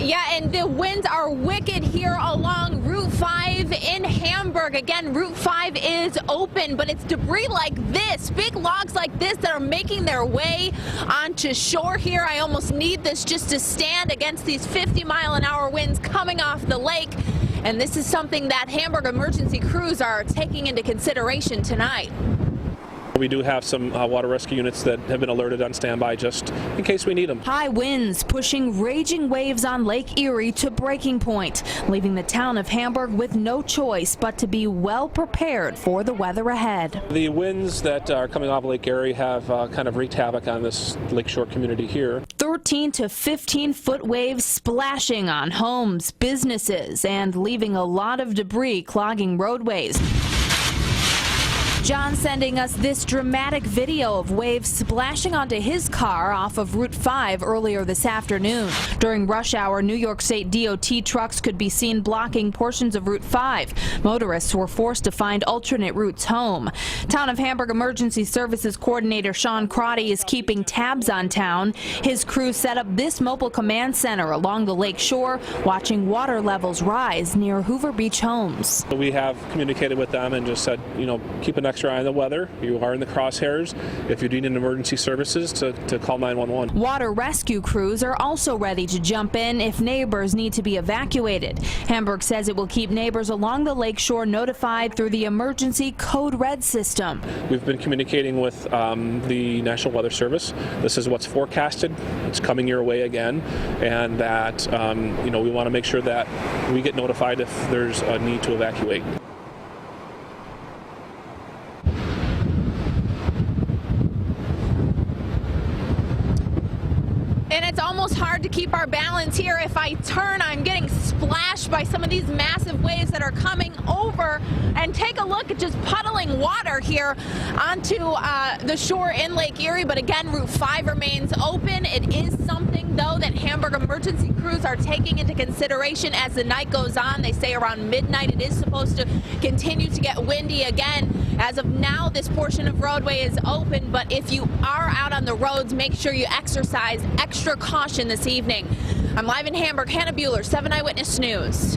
Yeah, and the winds are wicked here along Route 5 in Hamburg. Again, Route 5 is open, but it's debris like this, big logs like this that are making their way onto shore here. I almost need this just to stand against these 50-mile-an-hour winds coming off the lake. And this is something that Hamburg emergency crews are taking into consideration tonight. We do have some water rescue units that have been alerted on standby just in case we need them. High winds pushing raging waves on Lake Erie to breaking point, leaving the town of Hamburg with no choice but to be well prepared for the weather ahead. The winds that are coming off Lake Erie have kind of wreaked havoc on this lakeshore community here. 13 to 15-foot waves splashing on homes, businesses, and leaving a lot of debris clogging roadways. John sending us this dramatic video of waves splashing onto his car off of Route 5 earlier this afternoon. During rush hour, New York State DOT trucks could be seen blocking portions of Route 5. Motorists were forced to find alternate routes home. Town of Hamburg Emergency Services Coordinator Sean Crotty is keeping tabs on town. His crew set up this mobile command center along the lake shore, watching water levels rise near Hoover Beach homes. We have communicated with them and just said, keep an extra eye on the weather. You are in the crosshairs. If you need an emergency services, to call 911. Water rescue crews are also ready to jump in if neighbors need to be evacuated. Hamburg says it will keep neighbors along the lake shore notified through the emergency code red system. We've been communicating with the National Weather Service. This is what's forecasted. It's coming your way again, and that we want to make sure that we get notified if there's a need to evacuate. And it's almost hard to keep our balance here. If I turn, I'm getting splashed by some of these massive waves that are coming over. And take a look at just puddling water here onto the shore in Lake Erie. But again, Route 5 remains open. It is something, though, that Hamburg emergency crews are taking into consideration as the night goes on. They say around midnight it is supposed to continue to get windy again. As of now, this portion of roadway is open, but if you are out on the roads, make sure you exercise extra caution this evening. I'm live in Hamburg. Hannah Buehler, 7 Eyewitness News.